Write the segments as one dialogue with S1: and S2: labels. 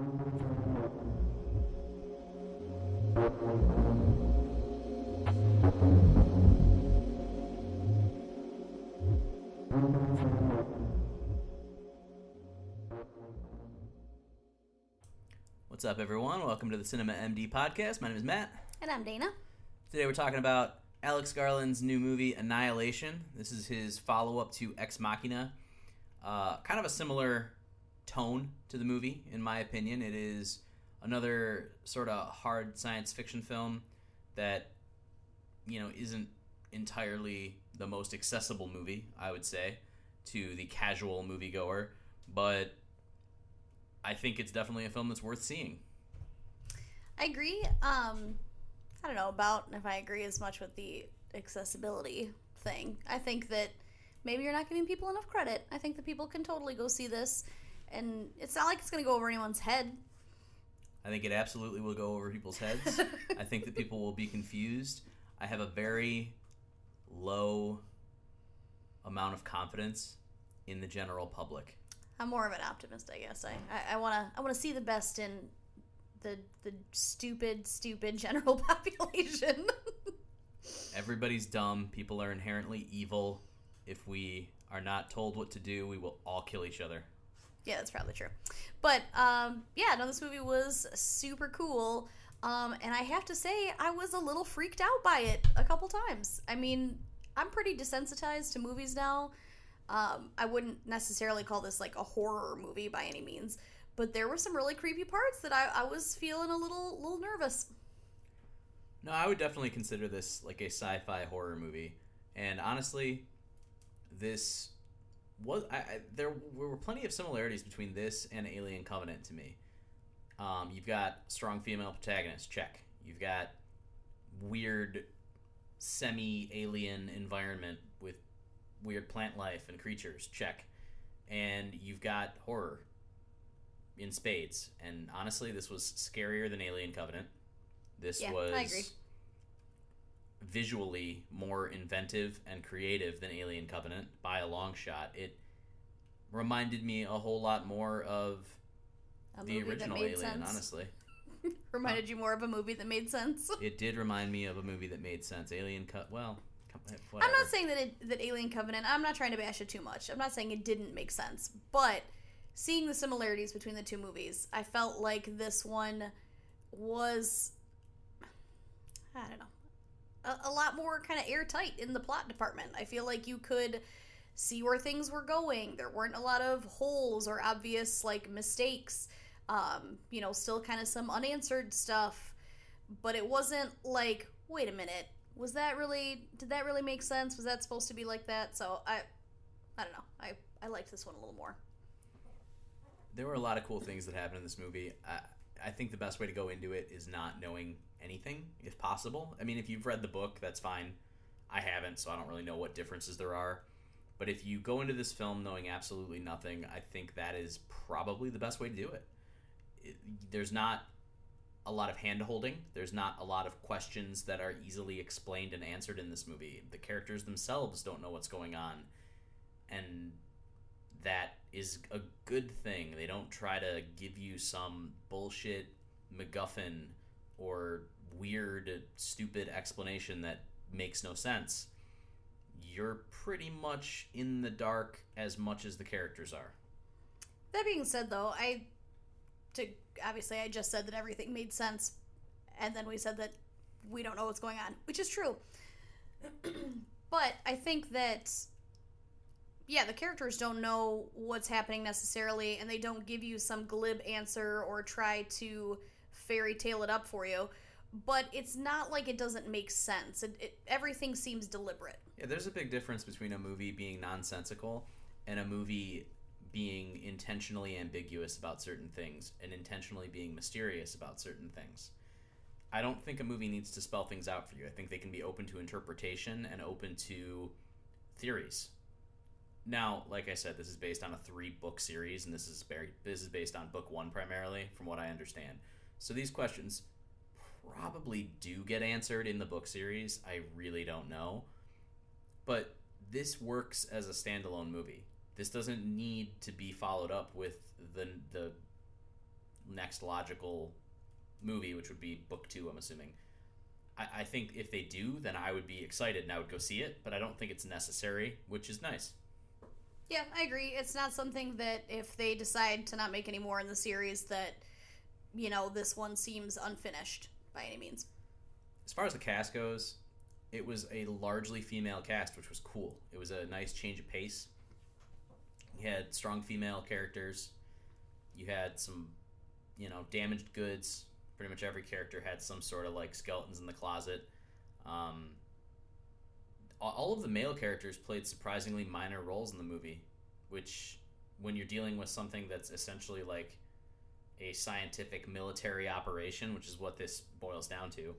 S1: What's up, everyone? Welcome to the Cinema MD podcast. My name is Matt.
S2: And I'm Dana.
S1: Today we're talking about Alex Garland's new movie, Annihilation. This is his follow-up to Ex Machina. Kind of a similar tone to the movie, in my opinion. It is another sort of hard science fiction film that, isn't entirely the most accessible movie, I would say, to the casual moviegoer, but I think it's definitely a film that's worth seeing.
S2: I agree. I don't know about if I agree as much with the accessibility thing. I think that maybe you're not giving people enough credit. I think that people can totally go see this, and it's not like it's going to go over anyone's head.
S1: I think it absolutely will go over people's heads. I think that people will be confused. I have a very low amount of confidence in the general public.
S2: I'm more of an optimist, I guess. I wanna see the best in the stupid general population.
S1: Everybody's dumb. People are inherently evil. If we are not told what to do, we will all kill each other.
S2: Yeah, that's probably true. But this movie was super cool. And I have to say, I was a little freaked out by it a couple times. I mean, I'm pretty desensitized to movies now. I wouldn't necessarily call this like a horror movie by any means, but there were some really creepy parts that I was feeling a little nervous.
S1: No, I would definitely consider this like a sci-fi horror movie. And honestly, this was there were plenty of similarities between this and Alien Covenant to me. You've got strong female protagonist, check. You've got weird semi-alien environment with weird plant life and creatures, check. And you've got horror in spades. And honestly, this was scarier than Alien Covenant. This was
S2: I agree.
S1: Visually more inventive and creative than Alien Covenant by a long shot. It reminded me a whole lot more of the original Alien,
S2: sense.
S1: Honestly.
S2: Reminded you more of a movie that made sense?
S1: It did remind me of a movie that made sense. Whatever.
S2: I'm not saying that Alien Covenant, I'm not trying to bash it too much. I'm not saying it didn't make sense. But seeing the similarities between the two movies, I felt like this one was, I don't know, a lot more kind of airtight in the plot department. I feel like you could see where things were going. There weren't a lot of holes or obvious like mistakes. Still kind of some unanswered stuff. But it wasn't like, wait a minute. Did that really make sense? Was that supposed to be like that? So I don't know. I liked this one a little more.
S1: There were a lot of cool things that happened in this movie. I think the best way to go into it is not knowing anything, if possible. I mean, if you've read the book, that's fine. I haven't, so I don't really know what differences there are. But if you go into this film knowing absolutely nothing, I think that is probably the best way to do it. There's not a lot of hand-holding. There's not a lot of questions that are easily explained and answered in this movie. The characters themselves don't know what's going on, and that is a good thing. They don't try to give you some bullshit MacGuffin or weird, stupid explanation that makes no sense. You're pretty much in the dark as much as the characters are.
S2: That being said, though, obviously I just said that everything made sense, and then we said that we don't know what's going on, which is true. But I think that, the characters don't know what's happening necessarily, and they don't give you some glib answer or try to fairy tale it up for you. But it's not like it doesn't make sense. Everything seems deliberate.
S1: Yeah, there's a big difference between a movie being nonsensical and a movie being intentionally ambiguous about certain things and intentionally being mysterious about certain things. I don't think a movie needs to spell things out for you. I think they can be open to interpretation and open to theories. Now, like I said, this is based on a 3-book series, and this is based on book 1 primarily, from what I understand. So these questions probably do get answered in the book series. I really don't know. But this works as a standalone movie. This doesn't need to be followed up with the next logical movie, which would be book 2, I'm assuming. I think if they do, then I would be excited and I would go see it, but I don't think it's necessary, which is nice.
S2: Yeah, I agree. It's not something that if they decide to not make any more in the series that, this one seems unfinished by any means.
S1: As far as the cast goes, it was a largely female cast, which was cool. It was a nice change of pace. You had strong female characters. You had some, damaged goods. Pretty much every character had some sort of like skeletons in the closet. All of the male characters played surprisingly minor roles in the movie, which, when you're dealing with something that's essentially like a scientific military operation, which is what this boils down to,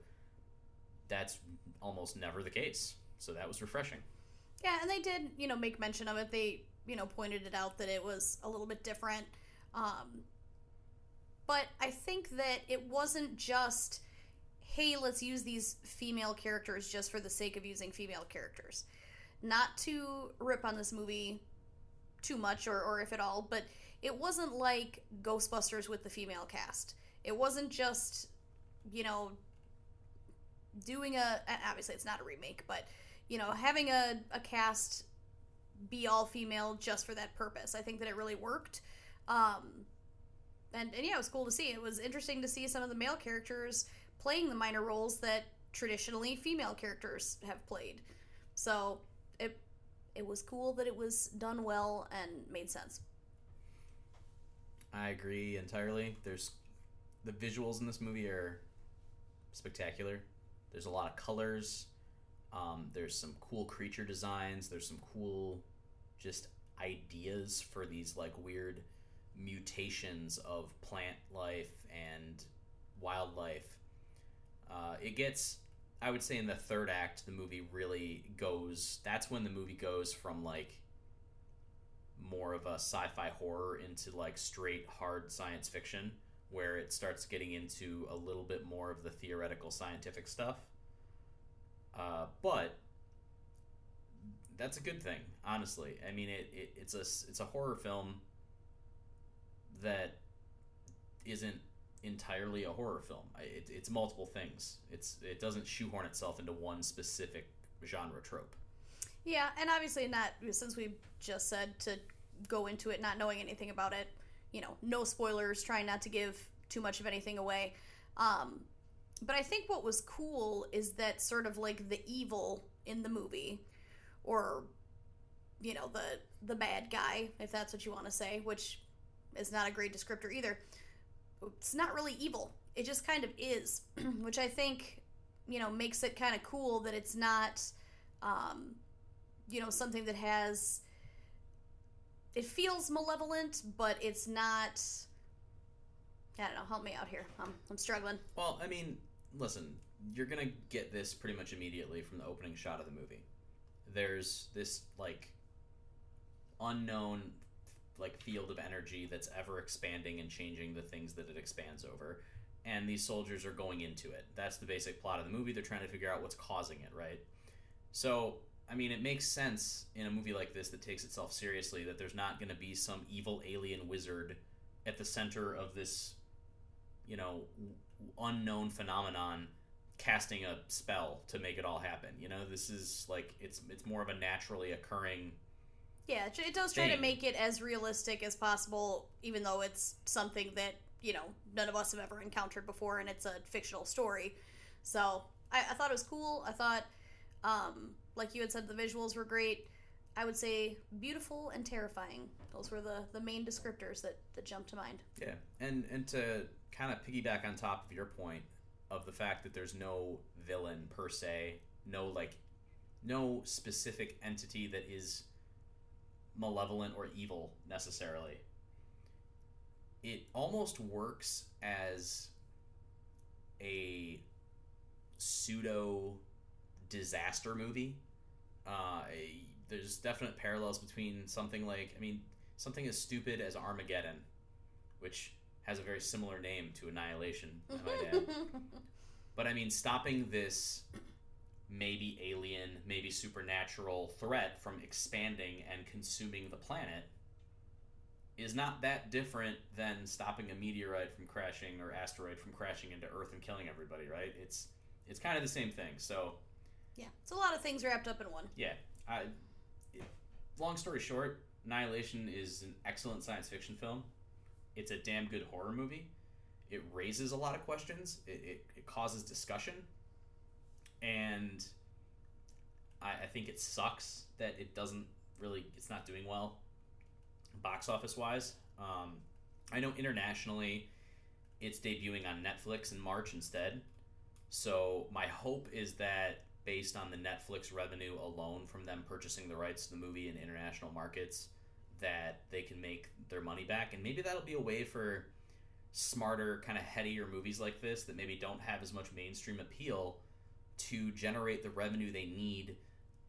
S1: that's almost never the case. So that was refreshing.
S2: Yeah, and they did, make mention of it. They, pointed it out that it was a little bit different. But I think that it wasn't just, hey, let's use these female characters just for the sake of using female characters. Not to rip on this movie too much, or if at all, but it wasn't like Ghostbusters with the female cast. It wasn't just, doing obviously it's not a remake, but, having a cast be all female just for that purpose. I think that it really worked. And yeah, it was cool to see. It was interesting to see some of the male characters playing the minor roles that traditionally female characters have played. So it was cool that it was done well and made sense.
S1: I agree entirely. The visuals in this movie are spectacular. There's a lot of colors. There's some cool creature designs. There's some cool just ideas for these like weird mutations of plant life and wildlife. It gets, I would say, in the third act, the movie really goes, that's when the movie goes from like more of a sci-fi horror into like straight hard science fiction, where it starts getting into a little bit more of the theoretical scientific stuff. But that's a good thing, honestly. I mean, it's a horror film that isn't entirely a horror film. It's multiple things. It doesn't shoehorn itself into one specific genre trope.
S2: Yeah, and obviously not, since we just said to go into it not knowing anything about it, no spoilers, trying not to give too much of anything away. But I think what was cool is that sort of like the evil in the movie, or, the bad guy, if that's what you want to say, which is not a great descriptor either. It's not really evil. It just kind of is, which I think, makes it kind of cool that it's not, something that has, it feels malevolent, but it's not, I don't know, help me out here. I'm struggling.
S1: Well, I mean, listen, you're going to get this pretty much immediately from the opening shot of the movie. There's this, like, unknown like field of energy that's ever expanding and changing the things that it expands over, and these soldiers are going into it. That's the basic plot of the movie. They're trying to figure out what's causing it, right? So I mean, it makes sense in a movie like this that takes itself seriously that there's not going to be some evil alien wizard at the center of this, unknown phenomenon casting a spell to make it all happen. This is like, it's more of a naturally occurring.
S2: Yeah, it does try to make it as realistic as possible, even though it's something that, none of us have ever encountered before, and it's a fictional story. So, I thought it was cool. I thought, like you had said, the visuals were great. I would say beautiful and terrifying. Those were the main descriptors that jumped to mind.
S1: Yeah, and to kind of piggyback on top of your point of the fact that there's no villain per se, no specific entity that is malevolent or evil necessarily. It almost works as a pseudo disaster movie. There's definite parallels between something as stupid as Armageddon, which has a very similar name to Annihilation, I might add. But I mean, stopping this maybe alien, maybe supernatural threat from expanding and consuming the planet is not that different than stopping a meteorite from crashing or asteroid from crashing into Earth and killing everybody, right? It's kind of the same thing. So
S2: yeah, it's a lot of things wrapped up in one.
S1: yeah, long story short, Annihilation is an excellent science fiction film. It's a damn good horror movie. It raises a lot of questions. It causes discussion, and I think it sucks that it's not doing well box office wise. I know internationally it's debuting on Netflix in March instead. So my hope is that based on the Netflix revenue alone from them purchasing the rights to the movie in international markets, that they can make their money back. And maybe that'll be a way for smarter, kind of headier movies like this that maybe don't have as much mainstream appeal to generate the revenue they need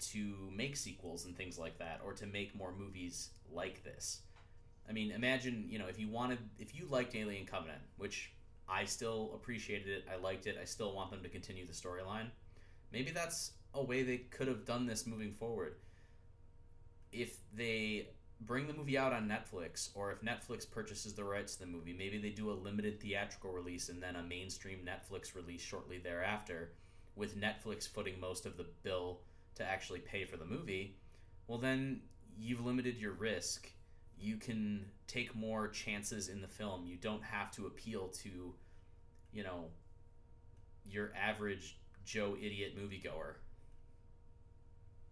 S1: to make sequels and things like that, or to make more movies like this. I mean, imagine, if you liked Alien Covenant, which I still appreciated it, I liked it, I still want them to continue the storyline. Maybe that's a way they could have done this moving forward. If they bring the movie out on Netflix, or if Netflix purchases the rights to the movie, maybe they do a limited theatrical release and then a mainstream Netflix release shortly thereafter, with Netflix footing most of the bill to actually pay for the movie. Well, then you've limited your risk. You can take more chances in the film. You don't have to appeal to, your average Joe idiot moviegoer.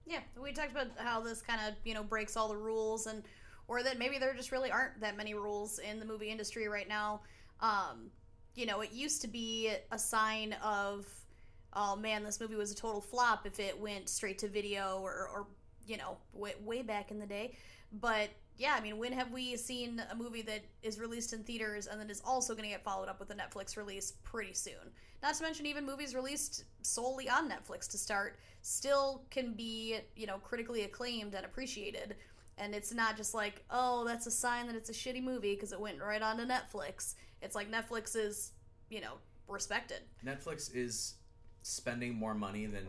S2: Yeah, we talked about how this kind of, breaks all the rules, or that maybe there just really aren't that many rules in the movie industry right now. It used to be a sign of, oh man, this movie was a total flop if it went straight to video or way back in the day. But yeah, I mean, when have we seen a movie that is released in theaters and then is also going to get followed up with a Netflix release pretty soon? Not to mention even movies released solely on Netflix to start still can be, critically acclaimed and appreciated. And it's not just like, oh, that's a sign that it's a shitty movie because it went right onto Netflix. It's like Netflix is, respected.
S1: Netflix is spending more money than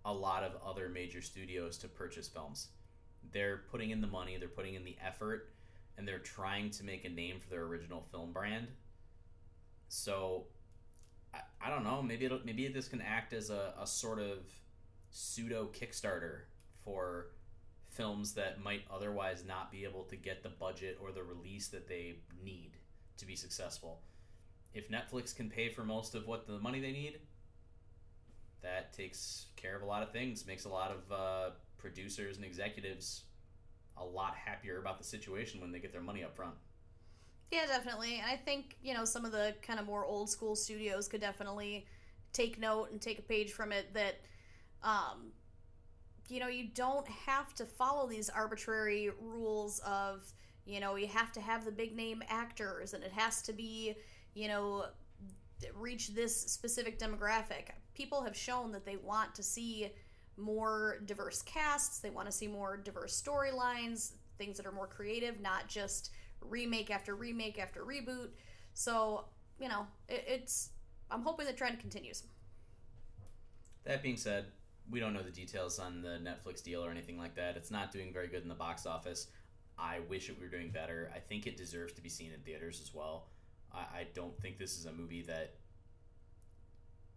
S1: a lot of other major studios to purchase films. They're putting in the money, they're putting in the effort, and they're trying to make a name for their original film brand. So, I don't know, maybe this can act as a sort of pseudo Kickstarter for films that might otherwise not be able to get the budget or the release that they need to be successful. If Netflix can pay for most of what the money they need, that takes care of a lot of things, makes a lot of producers and executives a lot happier about the situation when they get their money up front.
S2: Yeah, definitely. And I think, some of the kind of more old school studios could definitely take note and take a page from it that, you don't have to follow these arbitrary rules of, you have to have the big name actors and it has to be, reach this specific demographic. People have shown that they want to see more diverse casts, they want to see more diverse storylines, things that are more creative, not just remake after remake after reboot. So, I'm hoping the trend continues.
S1: That being said, we don't know the details on the Netflix deal or anything like that. It's not doing very good in the box office. I wish it were doing better. I think it deserves to be seen in theaters as well. I don't think this is a movie that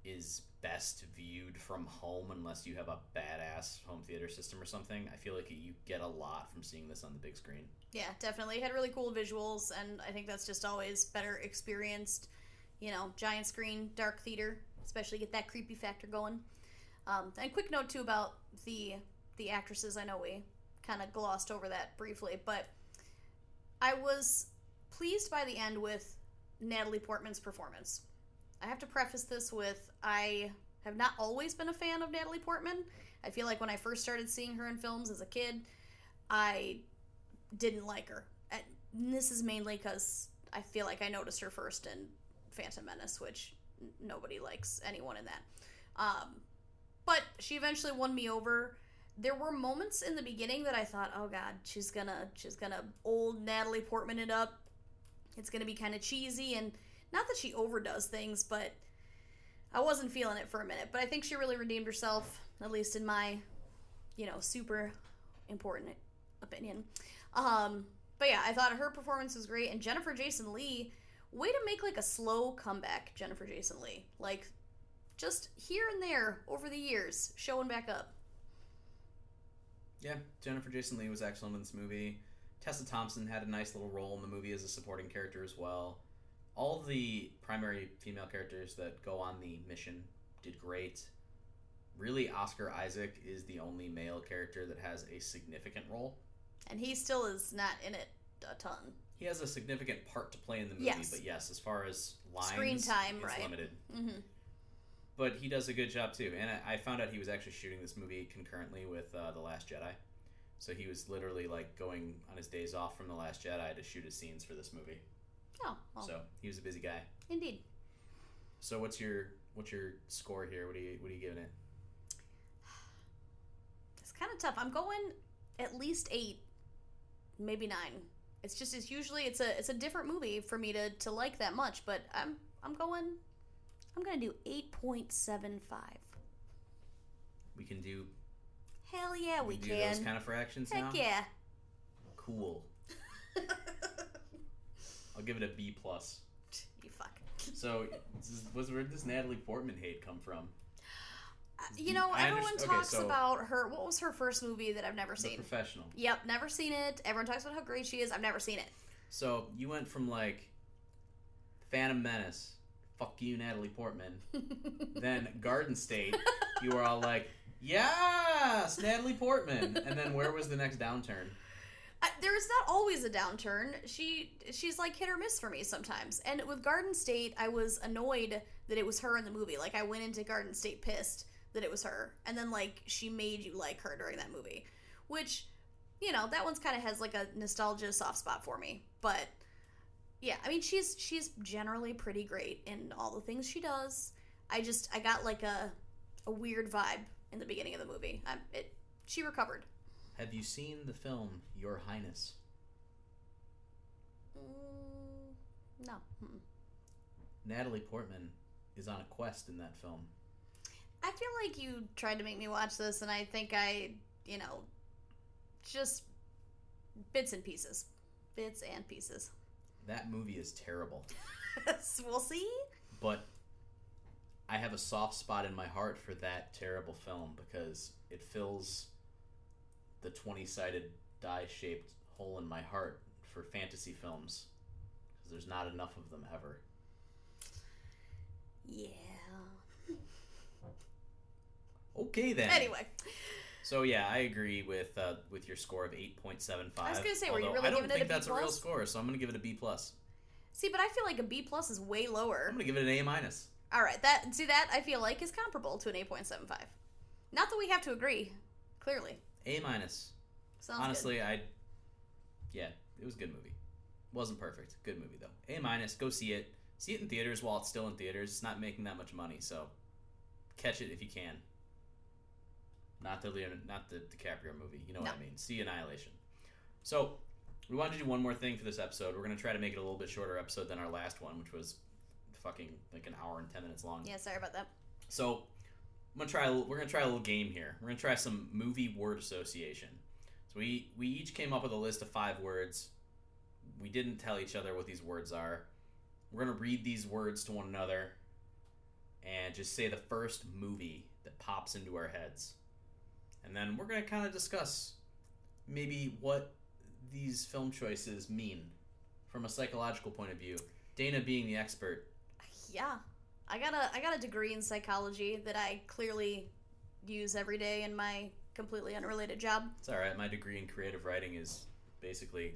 S1: is best viewed from home unless you have a badass home theater system or something. I feel like you get a lot from seeing this on the big screen. Yeah,
S2: definitely. It had really cool visuals, and I think that's just always better experienced, giant screen, dark theater, especially get that creepy factor going. And quick note, too, about the actresses. I know we kind of glossed over that briefly, but I was pleased by the end with Natalie Portman's performance. I have to preface this with, I have not always been a fan of Natalie Portman. I feel like when I first started seeing her in films as a kid, I didn't like her. And this is mainly because I feel like I noticed her first in Phantom Menace, which nobody likes anyone in that. But she eventually won me over. There were moments in the beginning that I thought, oh god, she's gonna old Natalie Portman it up. It's gonna be kind of cheesy, and not that she overdoes things, but I wasn't feeling it for a minute. But I think she really redeemed herself, at least in my, super important opinion. But But yeah, I thought her performance was great, and Jennifer Jason Leigh, way to make like a slow comeback, Jennifer Jason Leigh. Like, just here and there over the years, showing back up.
S1: Yeah, Jennifer Jason Leigh was excellent in this movie. Tessa Thompson had a nice little role in the movie as a supporting character as well. All of the primary female characters that go on the mission did great. Really, Oscar Isaac is the only male character that has a significant role.
S2: And he still is not in it a ton.
S1: He has a significant part to play in the movie,
S2: yes.
S1: But yes, as far as lines,
S2: screen time,
S1: it's
S2: right?
S1: Limited.
S2: Mm-hmm.
S1: But he does a good job too. And I found out he was actually shooting this movie concurrently with The Last Jedi. So he was literally like going on his days off from The Last Jedi to shoot his scenes for this movie.
S2: Oh, well.
S1: So he was a busy guy.
S2: Indeed.
S1: So what's your score here? What are you giving it?
S2: It's kind of tough. I'm going at least 8, maybe 9. It's just it's a different movie for me to like that much, but I'm gonna do 8.75.
S1: We can do.
S2: Hell yeah, we can.
S1: Do those kind of fractions now.
S2: Heck yeah.
S1: Cool. I'll give it a B+.
S2: You fuck.
S1: So, where did this Natalie Portman hate come from?
S2: Everyone talks about her. What was her first movie that I've never seen?
S1: The Professional.
S2: Yep, never seen it. Everyone talks about how great she is. I've never seen it.
S1: So, you went from, like, Phantom Menace, fuck you, Natalie Portman, then Garden State, you were all like, yes, Natalie Portman, and then where was the next downturn?
S2: There's not always a downturn. She's like hit or miss for me sometimes. And with Garden State, I was annoyed that it was her in the movie. Like, I went into Garden State pissed that it was her. And then, like, she made you like her during that movie. Which, that one's kind of has, like, a nostalgia soft spot for me. But, yeah, I mean, she's generally pretty great in all the things she does. I got, like, a weird vibe in the beginning of the movie. She recovered.
S1: Have you seen the film Your Highness?
S2: No. Mm-mm.
S1: Natalie Portman is on a quest in that film.
S2: I feel like you tried to make me watch this, and I think just bits and pieces. Bits and pieces.
S1: That movie is terrible.
S2: We'll see.
S1: But I have a soft spot in my heart for that terrible film because it fills the 20-sided die-shaped hole in my heart for fantasy films because there's not enough of them ever.
S2: Yeah.
S1: Okay then.
S2: Anyway.
S1: So yeah, I agree with your score of 8.75.
S2: I was gonna say, were you really
S1: giving it a B+? I don't think that's a real score, so I'm gonna give it a B+.
S2: See, but I feel like a B+ is way lower.
S1: I'm gonna give it an A-.
S2: All right, that I feel like is comparable to an 8.75. Not that we have to agree, clearly.
S1: A-.
S2: Sounds
S1: honestly,
S2: good.
S1: it was a good movie. Wasn't perfect. Good movie though. A-. Go see it. See it in theaters while it's still in theaters. It's not making that much money, so catch it if you can. Not the DiCaprio movie. You know what I mean. See Annihilation. So we wanted to do one more thing for this episode. We're gonna try to make it a little bit shorter episode than our last one, which was fucking like an hour and 10 minutes long.
S2: Yeah, sorry about that.
S1: So we're gonna try a little game here. We're gonna try some movie word association. So we each came up with a list of 5 words. We didn't tell each other what these words are. We're gonna read these words to one another and just say the first movie that pops into our heads. And then we're gonna kind of discuss maybe what these film choices mean from a psychological point of view. Dana being the expert.
S2: Yeah. I got a degree in psychology that I clearly use every day in my completely unrelated job.
S1: It's all right. My degree in creative writing is basically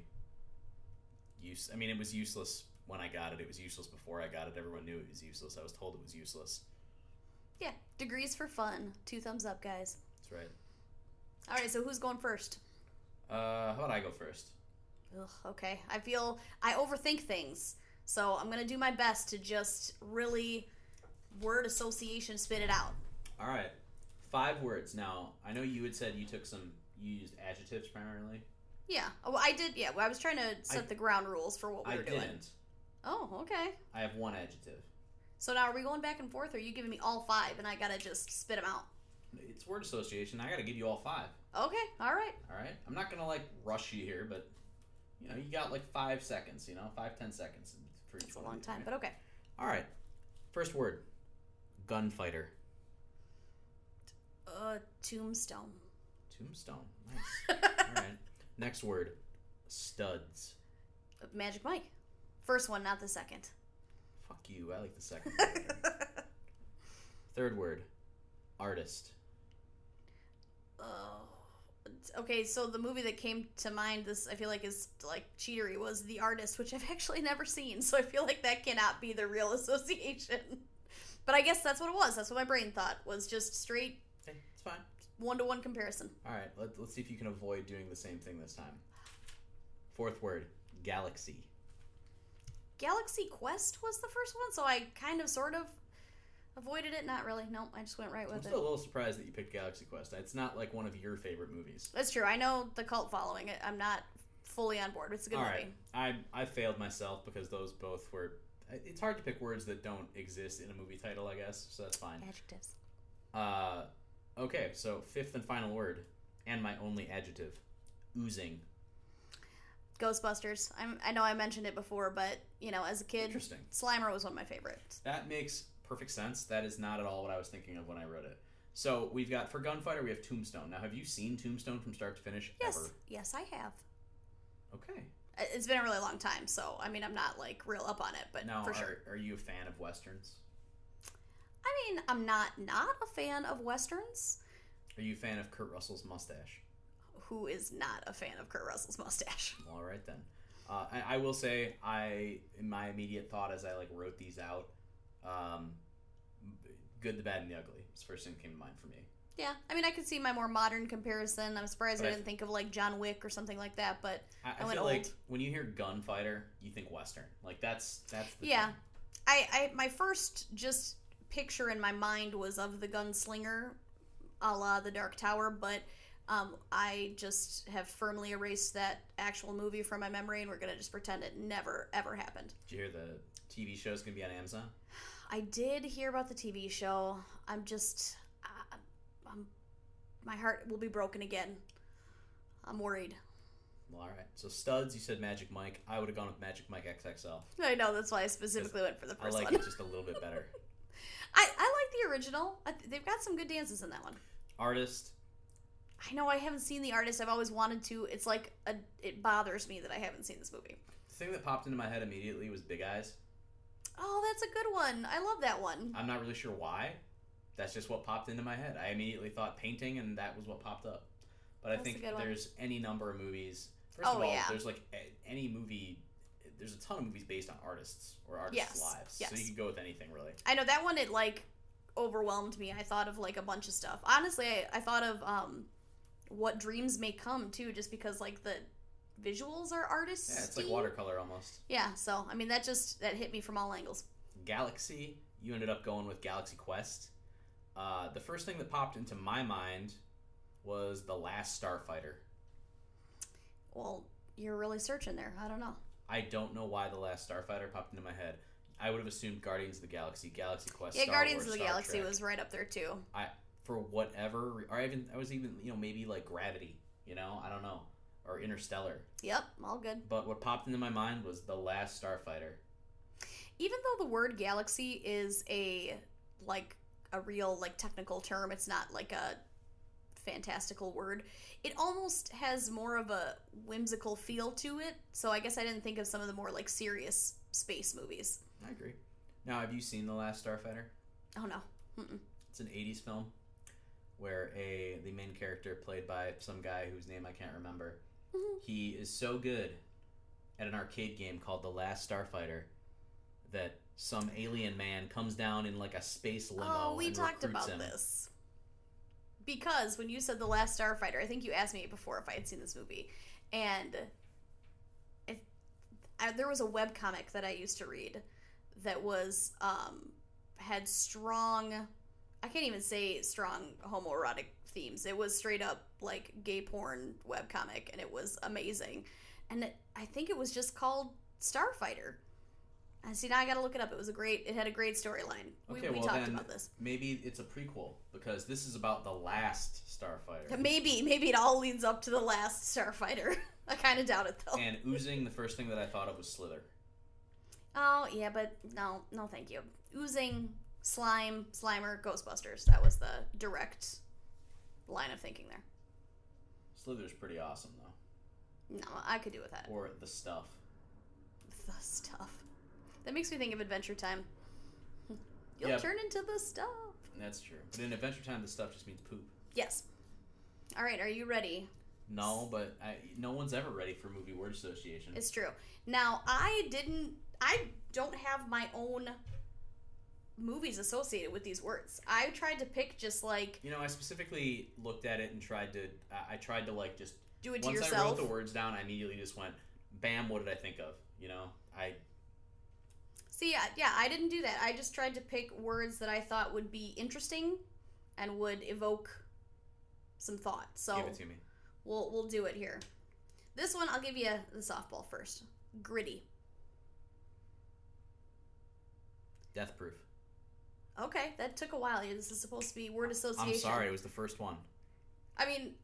S1: it was useless when I got it. It was useless before I got it. Everyone knew it was useless. I was told it was useless.
S2: Yeah, degrees for fun. 2 thumbs up, guys.
S1: That's right.
S2: All right, so who's going first?
S1: How about I go first?
S2: Ugh, okay. I overthink things, so I'm going to do my best to just really word association spit it out.
S1: All right. 5 words. Now, I know you had said you used adjectives primarily.
S2: Yeah. Well, I did. Yeah, well, I was trying to set the ground rules for what we were doing.
S1: I didn't.
S2: Oh, okay.
S1: I have 1 adjective.
S2: So now are we going back and forth, or are you giving me all 5 and I got to just spit them out?
S1: It's word association. I got to give you all 5.
S2: Okay. All right.
S1: All right. I'm not going to rush you here, but You got like 5 seconds, 5-10 seconds for each
S2: That's a
S1: one.
S2: long
S1: of these,
S2: time,
S1: right?
S2: but okay.
S1: All right. First word, gunfighter.
S2: Tombstone.
S1: Tombstone. Nice. All right. Next word, studs.
S2: Magic Mike. First one, not the second.
S1: Fuck you. I like the second word. Third word, artist.
S2: Oh. Okay, so the movie that came to mind, I feel like is like cheatery, was The Artist, which I've actually never seen, so I feel like that cannot be the real association. But I guess that's what it was. That's what my brain thought, was just straight.
S1: Okay, it's fine.
S2: 1-to-1 comparison.
S1: All right, let's see if you can avoid doing the same thing this time. Fourth word, galaxy.
S2: Galaxy Quest was the first one, so I kind of sort of avoided it. Not really. No, I just went right with
S1: I'm
S2: it.
S1: still a little surprised that you picked Galaxy Quest. It's not like one of your favorite movies.
S2: That's true. I know the cult following it. I'm not fully on board. It's a good movie.
S1: All right, I failed myself because those both were. It's hard to pick words that don't exist in a movie title, I guess. So that's fine.
S2: Adjectives.
S1: Okay, so fifth and final word, and my only adjective, oozing.
S2: Ghostbusters. I know I mentioned it before, but as a kid,
S1: Interesting.
S2: Slimer was one of my favorites.
S1: That makes perfect sense. That is not at all what I was thinking of when I wrote it. So we've got, for Gunfighter, we have Tombstone. Now, have you seen Tombstone from start to finish?
S2: Yes.
S1: Ever?
S2: Yes, I have.
S1: Okay.
S2: It's been a really long time, so I'm not like real up on it, but
S1: now,
S2: for sure.
S1: Are you a fan of westerns?
S2: I'm not a fan of westerns.
S1: Are you a fan of Kurt Russell's mustache?
S2: Who is not a fan of Kurt Russell's mustache?
S1: All right then. I will say, in my immediate thought as I wrote these out, Good, the Bad, and the Ugly is the first thing that came to mind for me.
S2: Yeah, I could see my more modern comparison. I'm surprised I didn't think of John Wick or something like that, but
S1: I
S2: went
S1: feel
S2: old.
S1: like when you hear gunfighter, you think western. That's the
S2: yeah.
S1: thing.
S2: I my first just picture in my mind was of the gunslinger, a la The Dark Tower, but I just have firmly erased that actual movie from my memory, and we're gonna just pretend it never ever happened.
S1: Did you hear the TV show's gonna be on Amazon?
S2: I did hear about the TV show. My heart will be broken again. I'm worried.
S1: Well, all right. So studs, you said Magic Mike. I would have gone with Magic Mike XXL.
S2: I know, that's why I specifically went for the first one.
S1: I like it just a little bit better.
S2: I like the original. They've got some good dances in that one.
S1: Artist.
S2: I know I haven't seen The Artist. I've always wanted to. It's like it bothers me that I haven't seen this movie.
S1: The thing that popped into my head immediately was Big Eyes.
S2: Oh, that's a good one. I love that one.
S1: I'm not really sure why. That's just what popped into my head. I immediately thought painting, and that was what popped up. But I think there's any number of movies. First of all, there's any movie. There's a ton of movies based on artists or artists' lives.
S2: Yes.
S1: So you could go with anything, really.
S2: I know that one. It overwhelmed me. I thought of a bunch of stuff. Honestly, I thought of What Dreams May Come too, just because the visuals are artists.
S1: Yeah, it's like watercolor almost.
S2: Yeah. So that hit me from all angles.
S1: Galaxy. You ended up going with Galaxy Quest. The first thing that popped into my mind was The Last Starfighter.
S2: Well, you're really searching there. I don't know.
S1: I don't know why The Last Starfighter popped into my head. I would have assumed Guardians of the Galaxy, Galaxy Quest,
S2: yeah,
S1: Star
S2: Guardians
S1: Wars,
S2: of the
S1: Star
S2: Galaxy
S1: Trek.
S2: was right up there too.
S1: For whatever, or I was even maybe Gravity, I don't know, or Interstellar.
S2: Yep, all good.
S1: But what popped into my mind was The Last Starfighter.
S2: Even though the word galaxy is a real technical term, it's not a fantastical word. It almost has more of a whimsical feel to it. So I guess I didn't think of some of the more serious space movies.
S1: I agree. Now, have you seen The Last Starfighter?
S2: Oh no. Mm-mm.
S1: It's an 80s film where the main character, played by some guy whose name I can't remember, he is so good at an arcade game called The Last Starfighter that some alien man comes down in a space limo.
S2: Oh, we
S1: and
S2: talked
S1: recruits
S2: about
S1: him.
S2: this. Because when you said The Last Starfighter, I think you asked me before if I had seen this movie. And there was a webcomic that I used to read that was, had strong, I can't even say strong homoerotic themes. It was straight up gay porn webcomic, and it was amazing. And I think it was just called Starfighter. See, now I gotta look it up. It had a great storyline.
S1: Okay,
S2: we
S1: well
S2: talked
S1: then
S2: about this.
S1: maybe it's a prequel because this is about the last Starfighter.
S2: Maybe it all leads up to the last Starfighter. I kind of doubt it though.
S1: And oozing, the first thing that I thought of was Slither.
S2: Oh yeah, but no, thank you. Oozing, Slimer, Ghostbusters. That was the direct line of thinking there.
S1: Slither's pretty awesome though.
S2: No, I could do with that.
S1: Or The Stuff.
S2: The Stuff. That makes me think of Adventure Time. You'll turn into the stuff.
S1: That's true. But in Adventure Time, the stuff just means poop.
S2: Yes. All right, are you ready?
S1: No, but no one's ever ready for movie word association.
S2: It's true. Now, I don't have my own movies associated with these words. I tried to pick just like...
S1: I specifically looked at it and tried to like just...
S2: Do it to
S1: yourself.
S2: yourself.
S1: Once I wrote the words down, I immediately just went, bam, what did I think of?
S2: See, yeah, I didn't do that. I just tried to pick words that I thought would be interesting and would evoke some thought. So
S1: give it to me.
S2: We'll do it here. This one, I'll give you the softball first. Gritty.
S1: Death Proof.
S2: Okay, that took a while. This is supposed to be word association.
S1: I'm sorry, it was the first one.
S2: I mean,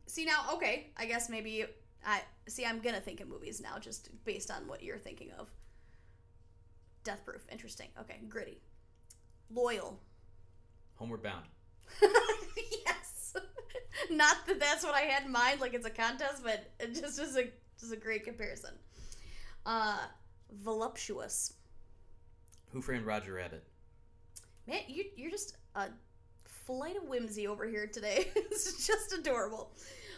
S2: see now, okay, I guess maybe I'm gonna think of movies now just based on what you're thinking of. Death Proof, interesting. Okay, Gritty. Loyal.
S1: Homeward Bound.
S2: Yes. Not that that's what I had in mind, like it's a contest, but it just is a great comparison. Voluptuous.
S1: Who Framed Roger Rabbit?
S2: Man, you're just a flight of whimsy over here today. It's just adorable.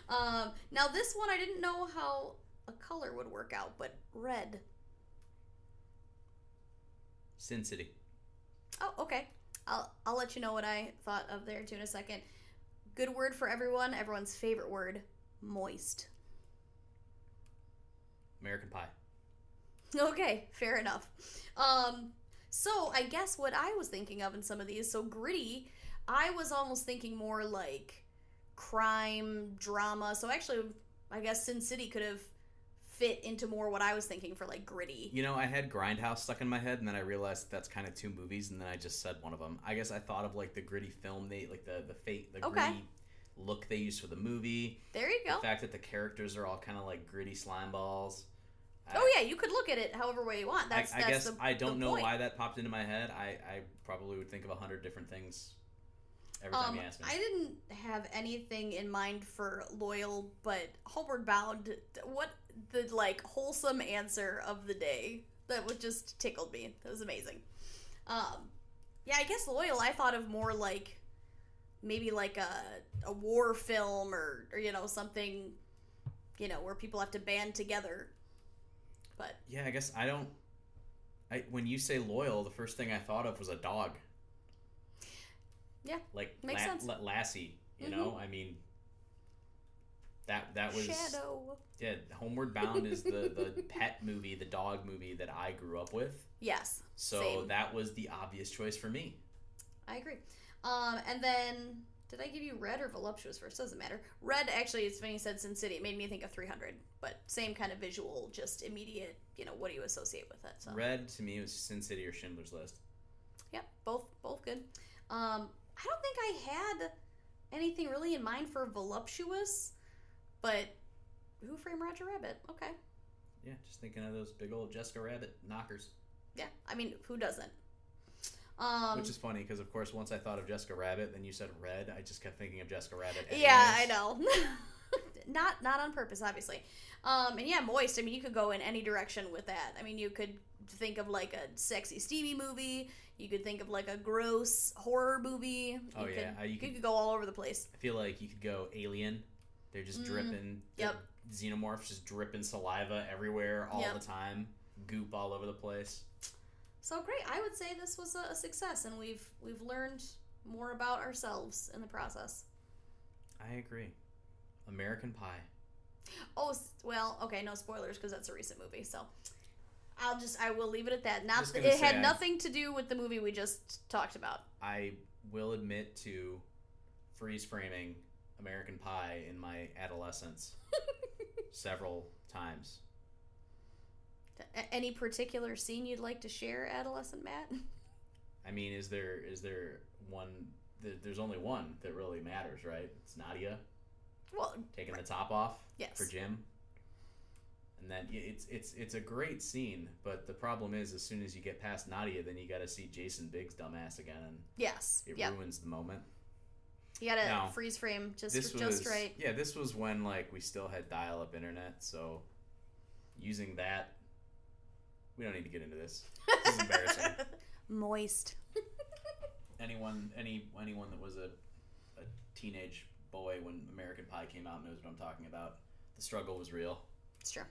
S2: Now this one I didn't know how a color would work out, but red.
S1: Sin City.
S2: Oh, okay. I'll let you know what I thought of there too in a second. Good word for everyone. Everyone's favorite word. Moist.
S1: American Pie.
S2: Okay, fair enough. So I guess what I was thinking of in some of these, so Gritty, I was almost thinking more like crime, drama. So actually, I guess Sin City could have fit into more what I was thinking for like Gritty.
S1: I had Grindhouse stuck in my head, and then I realized that's kind of two movies, and then I just said one of them. I guess I thought of like the gritty film, the gritty look they used for the movie.
S2: There you go.
S1: The fact that the characters are all kind of like gritty slime balls.
S2: You could look at it however way you want. I guess
S1: I don't know why that popped into my head. I probably would think of 100 different things every time you ask me.
S2: I didn't have anything in mind for Loyal, but Homeward Bound, what the like wholesome answer of the day that would just tickled me. That was amazing. I guess Loyal I thought of more like maybe like a war film or something where people have to band together. But
S1: yeah, I guess when you say loyal, the first thing I thought of was a dog.
S2: Yeah,
S1: like
S2: makes sense.
S1: Lassie, I mean, that was
S2: Shadow.
S1: Yeah, Homeward Bound is the pet movie, the dog movie that I grew up with.
S2: Yes.
S1: So
S2: same.
S1: That was the obvious choice for me.
S2: I agree. And then did I give you Red or Voluptuous first? Doesn't matter. Red, actually, it's funny you said Sin City. It made me think of 300, but same kind of visual, just immediate, what do you associate with it? So.
S1: Red, to me, was Sin City or Schindler's List.
S2: Yeah, both good. I don't think I had anything really in mind for Voluptuous, but Who Framed Roger Rabbit? Okay.
S1: Yeah, just thinking of those big old Jessica Rabbit knockers.
S2: Yeah, I mean, who doesn't?
S1: Which is funny because, of course, once I thought of Jessica Rabbit, then you said Red. I just kept thinking of Jessica Rabbit. Anyways.
S2: Yeah, I know. not on purpose, obviously. And yeah, Moist. I mean, you could go in any direction with that. I mean, you could think of like a sexy, steamy movie. You could think of like a gross horror movie. You could go all over the place.
S1: I feel like you could go Alien. They're just dripping.
S2: Yep.
S1: Xenomorphs just dripping saliva everywhere all the time. Goop all over the place.
S2: So great. I would say this was a success, and we've learned more about ourselves in the process.
S1: I agree. American Pie.
S2: Oh, well, okay, no spoilers because that's a recent movie, so I will leave it at that. It had nothing to do with the movie we just talked about.
S1: I will admit to freeze framing American Pie in my adolescence several times.
S2: Any particular scene you'd like to share, adolescent Matt?
S1: I mean, is there one? There's only one that really matters, right? It's Nadia.
S2: Well,
S1: taking the top off.
S2: Yes.
S1: For Jim. And then it's a great scene, but the problem is, as soon as you get past Nadia, then you got to see Jason Biggs' dumbass again, and
S2: yes,
S1: it ruins the moment.
S2: You got to freeze frame just right.
S1: Yeah, this was when like we still had dial-up internet, so using that, we don't need to get into this. This is embarrassing.
S2: Moist.
S1: Anyone that was a teenage boy when American Pie came out knows what I'm talking about. The struggle was real.
S2: It's true.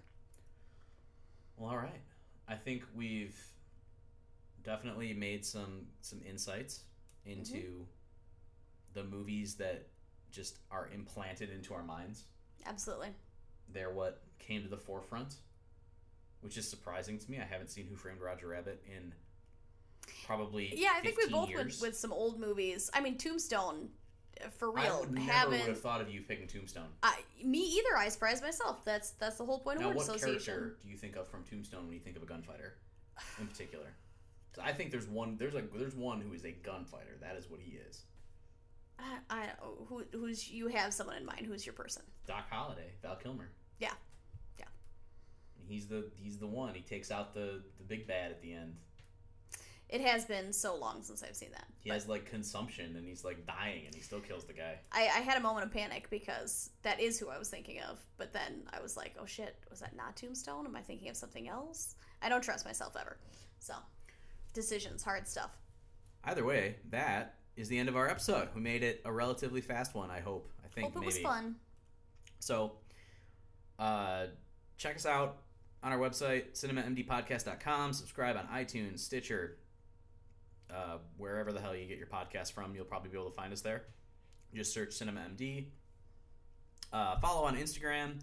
S1: Well, all right. I think we've definitely made some insights into the movies that just are implanted into our minds.
S2: Absolutely.
S1: They're what came to the forefront, which is surprising to me. I haven't seen Who Framed Roger Rabbit in probably 15
S2: I think we both
S1: years.
S2: went with some old movies. I mean, Tombstone, for real.
S1: I would have thought of you picking Tombstone.
S2: Me either. I surprised myself. That's the whole point of word association.
S1: What character do you think of from Tombstone when you think of a gunfighter, in particular? So I think there's one who is a gunfighter. That is what he is.
S2: Who's you have someone in mind? Who's your person?
S1: Doc Holliday, Val Kilmer.
S2: Yeah.
S1: He's the one. He takes out the big bad at the end.
S2: It has been so long since I've seen that.
S1: He has like consumption and he's like dying and he still kills the guy.
S2: I had a moment of panic because that is who I was thinking of, but then I was like, oh shit, was that not Tombstone? Am I thinking of something else? I don't trust myself ever. So, decisions, hard stuff.
S1: Either way, that is the end of our episode. We made it a relatively fast one, I hope.
S2: Hope it was fun.
S1: So, check us out on our website, cinemamdpodcast.com. Subscribe on iTunes, Stitcher, wherever the hell you get your podcast from. You'll probably be able to find us there. Just search Cinema MD. Follow on Instagram.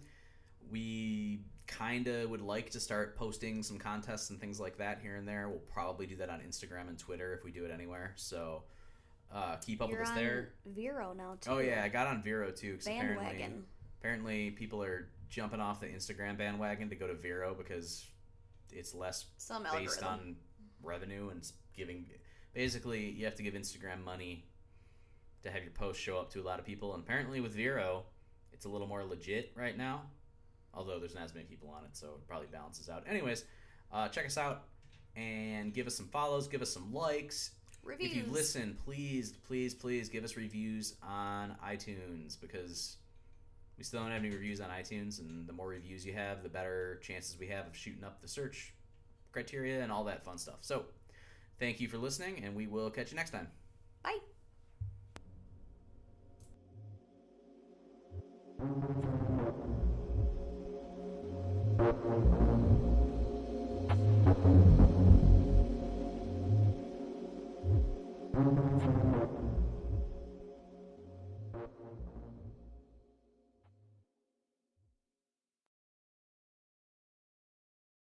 S1: We kind of would like to start posting some contests and things like that here and there. We'll probably do that on Instagram and Twitter if we do it anywhere. So keep up with us there.
S2: Vero now too.
S1: Oh yeah, I got on Vero too.
S2: Bandwagon.
S1: Apparently people are jumping off the Instagram bandwagon to go to Vero because it's less based on revenue and giving. Basically, you have to give Instagram money to have your post show up to a lot of people. And apparently with Vero, it's a little more legit right now. Although there's not as many people on it, so it probably balances out. Anyways, check us out and give us some follows, give us some likes.
S2: Reviews.
S1: If you listen, please give us reviews on iTunes because we still don't have any reviews on iTunes, and the more reviews you have, the better chances we have of shooting up the search criteria and all that fun stuff. So, thank you for listening, and we will catch you next time.
S2: Bye.